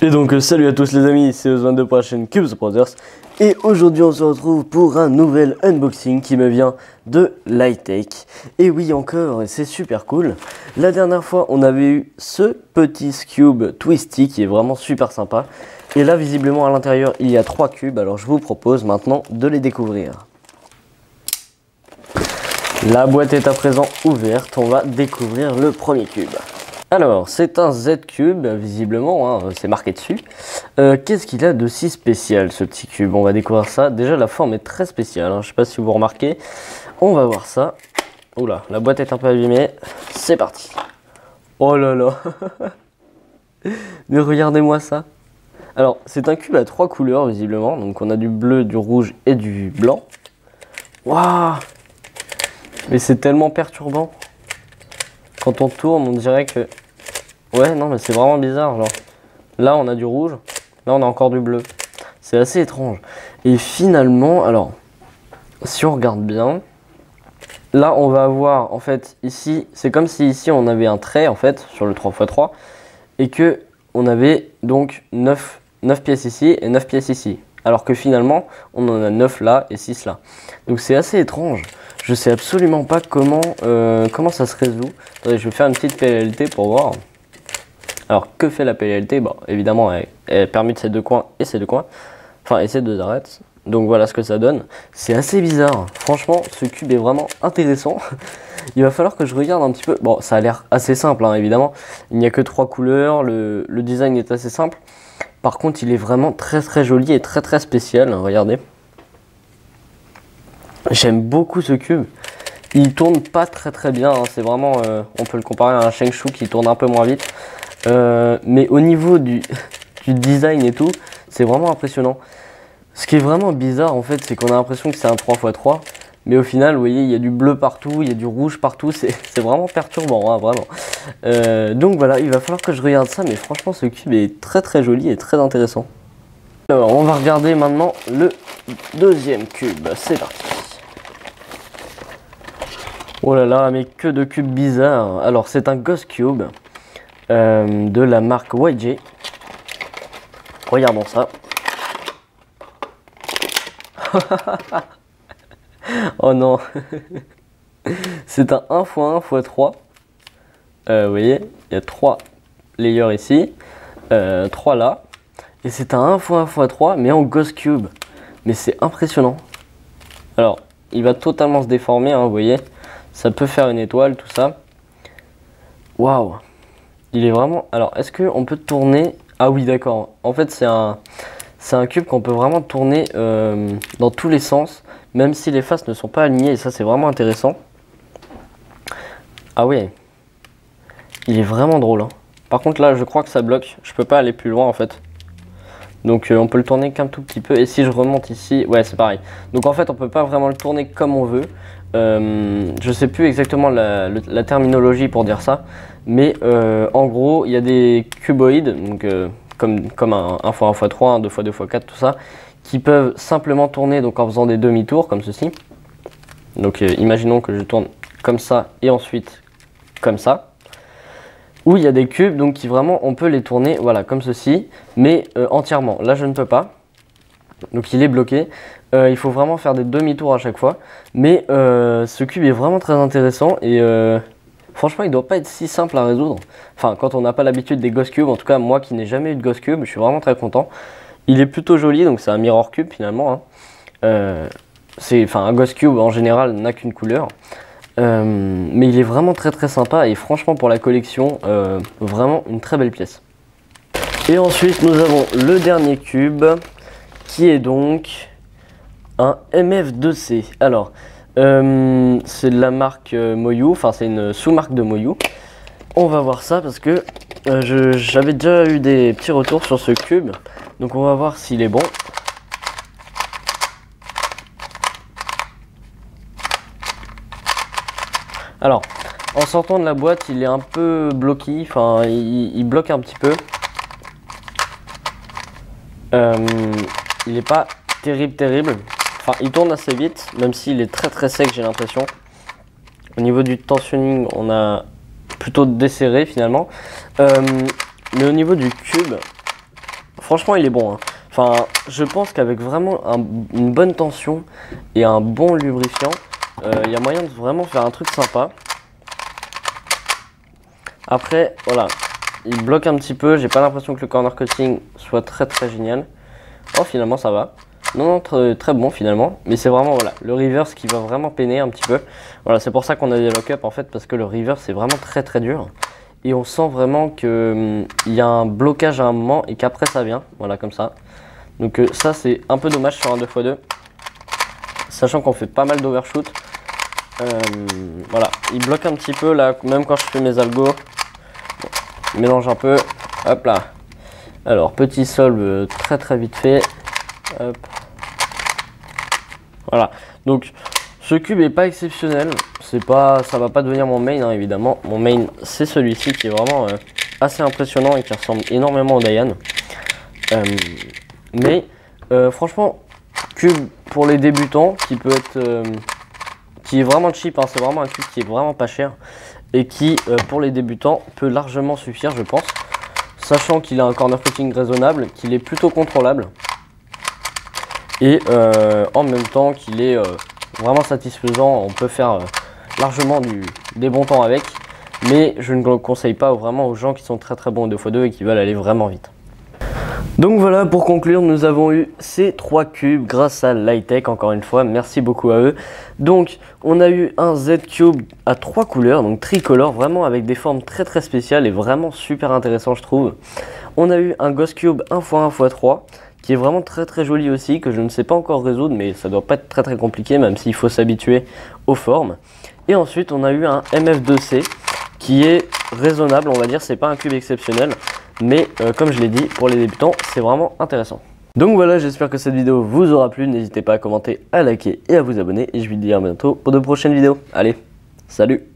Et donc salut à tous les amis, c'est Oswald pour la chaîne Cubes Brothers. Et aujourd'hui on se retrouve pour un nouvel unboxing qui me vient de Lightech. Et oui encore, et c'est super cool. La dernière fois on avait eu ce petit cube Twisty qui est vraiment super sympa. Et là visiblement à l'intérieur il y a 3 cubes, alors je vous propose maintenant de les découvrir. La boîte est à présent ouverte, on va découvrir le premier cube. Alors, c'est un Z-Cube, visiblement, hein, c'est marqué dessus. Qu'est-ce qu'il a de si spécial, ce petit cube? On va découvrir ça. Déjà, la forme est très spéciale, hein. Je ne sais pas si vous remarquez. On va voir ça. Oula, la boîte est un peu abîmée. C'est parti. Oh là là. Mais regardez-moi ça. Alors, c'est un cube à 3 couleurs, visiblement. Donc, on a du bleu, du rouge et du blanc. Waouh! Mais c'est tellement perturbant. Quand on tourne, on dirait que... Ouais, non, mais c'est vraiment bizarre. Genre, là, on a du rouge. Là, on a encore du bleu. C'est assez étrange. Et finalement, alors, si on regarde bien, là, on va avoir, en fait, ici, c'est comme si ici, on avait un trait, en fait, sur le 3x3, et que on avait donc 9 pièces ici et 9 pièces ici. Alors que finalement, on en a 9 là et 6 là. Donc, c'est assez étrange. Je sais absolument pas comment ça se résout. Attendez, je vais faire une petite PLLT pour voir. Alors, que fait la PLLT? Bon, évidemment, elle permet ces deux coins et ces deux coins. Enfin, et ces deux arêtes. Donc, voilà ce que ça donne. C'est assez bizarre. Franchement, ce cube est vraiment intéressant. Il va falloir que je regarde un petit peu. Bon, ça a l'air assez simple, hein, évidemment. Il n'y a que 3 couleurs. Le design est assez simple. Par contre, il est vraiment très très joli et très très spécial. Regardez. J'aime beaucoup ce cube. Il tourne pas très bien, hein. C'est vraiment, on peut le comparer à un Shengshu qui tourne un peu moins vite. Mais au niveau du design et tout, c'est vraiment impressionnant. Ce qui est vraiment bizarre en fait, c'est qu'on a l'impression que c'est un 3x3. Mais au final, vous voyez, il y a du bleu partout, il y a du rouge partout. C'est vraiment perturbant, hein, vraiment. Donc voilà, il va falloir que je regarde ça. Mais franchement, ce cube est très très joli et très intéressant. Alors, on va regarder maintenant le deuxième cube. C'est parti. Oh là là, mais que de cubes bizarres. Alors, c'est un Ghost Cube de la marque YJ. Regardons ça. Oh non. C'est un 1x1x3. Vous voyez, il y a 3 layers ici. 3 là. Et c'est un 1x1x3, mais en Ghost Cube. Mais c'est impressionnant. Alors, il va totalement se déformer, hein, vous voyez. Ça peut faire une étoile, tout ça. Waouh! Il est vraiment... Alors, est-ce qu'on peut tourner... Ah oui, d'accord. En fait, c'est un cube qu'on peut vraiment tourner dans tous les sens, même si les faces ne sont pas alignées. Et ça, c'est vraiment intéressant. Ah oui. Il est vraiment drôle, hein. Par contre, là, je crois que ça bloque. Je peux pas aller plus loin, en fait. Donc, on peut le tourner qu'un tout petit peu. Et si je remonte ici... Ouais, c'est pareil. Donc, en fait, on peut pas vraiment le tourner comme on veut. Je sais plus exactement la terminologie pour dire ça, mais en gros il y a des cuboïdes, donc comme un 1x1x3, un 2x2x4, tout ça, qui peuvent simplement tourner donc en faisant des demi-tours comme ceci. Donc imaginons que je tourne comme ça et ensuite comme ça. Ou il y a des cubes donc qui vraiment on peut les tourner voilà comme ceci, mais entièrement. Là je ne peux pas. Donc il est bloqué, il faut vraiment faire des demi-tours à chaque fois. Mais ce cube est vraiment très intéressant et franchement il doit pas être si simple à résoudre. Enfin quand on n'a pas l'habitude des Ghost Cube, en tout cas moi qui n'ai jamais eu de Ghost Cube, je suis vraiment très content. Il est plutôt joli, donc c'est un Mirror Cube finalement, hein. Un Ghost Cube en général n'a qu'une couleur. Mais il est vraiment très très sympa et franchement pour la collection, vraiment une très belle pièce. Et ensuite nous avons le dernier cube, qui est donc un MF2C. Alors, c'est de la marque Moyu, enfin c'est une sous-marque de Moyu. On va voir ça parce que j'avais déjà eu des petits retours sur ce cube. Donc on va voir s'il est bon. Alors, en sortant de la boîte, il est un peu bloqué, enfin il bloque un petit peu. Il n'est pas terrible. Enfin, il tourne assez vite, même s'il est très très sec, j'ai l'impression. Au niveau du tensionning, on a plutôt desserré finalement. Mais au niveau du cube, franchement il est bon, hein. Enfin, je pense qu'avec vraiment une bonne tension et un bon lubrifiant, il y a moyen de vraiment faire un truc sympa. Après, voilà, il bloque un petit peu. J'ai pas l'impression que le corner cutting soit très génial. Oh, finalement ça va. Non, très bon finalement. Mais c'est vraiment, voilà, le reverse qui va vraiment peiner un petit peu. Voilà, c'est pour ça qu'on a des lock-up en fait, parce que le reverse c'est vraiment très dur. Et on sent vraiment qu'il y a un blocage à un moment et qu'après ça vient. Voilà, comme ça. Donc ça c'est un peu dommage sur un 2x2. Sachant qu'on fait pas mal d'overshoot. Voilà, il bloque un petit peu là, même quand je fais mes algos. Bon, il mélange un peu. Hop là. Alors, petit solve très vite fait. Hop. Voilà. Donc, ce cube est pas exceptionnel. Ça va pas devenir mon main, hein, évidemment. Mon main, c'est celui-ci qui est vraiment assez impressionnant et qui ressemble énormément au Dayan. Mais franchement, cube pour les débutants qui peut être, qui est vraiment cheap, hein, c'est vraiment un cube qui est vraiment pas cher et qui pour les débutants peut largement suffire, je pense, sachant qu'il a un corner cutting raisonnable, qu'il est plutôt contrôlable et en même temps qu'il est vraiment satisfaisant. On peut faire largement des bons temps avec, mais je ne le conseille pas vraiment aux gens qui sont très bons au 2x2 et qui veulent aller vraiment vite. Donc voilà, pour conclure, nous avons eu ces 3 cubes grâce à Lightech, encore une fois, merci beaucoup à eux. Donc on a eu un Z-Cube à 3 couleurs, donc tricolore, vraiment avec des formes très spéciales et vraiment super intéressant je trouve. On a eu un Ghost Cube 1x1x3 qui est vraiment très joli aussi, que je ne sais pas encore résoudre, mais ça doit pas être très compliqué, même s'il faut s'habituer aux formes. Et ensuite on a eu un MF2C qui est raisonnable, on va dire, c'est pas un cube exceptionnel. Mais comme je l'ai dit, pour les débutants, c'est vraiment intéressant. Donc voilà, j'espère que cette vidéo vous aura plu. N'hésitez pas à commenter, à liker et à vous abonner. Et je vous dis à bientôt pour de prochaines vidéos. Allez, salut!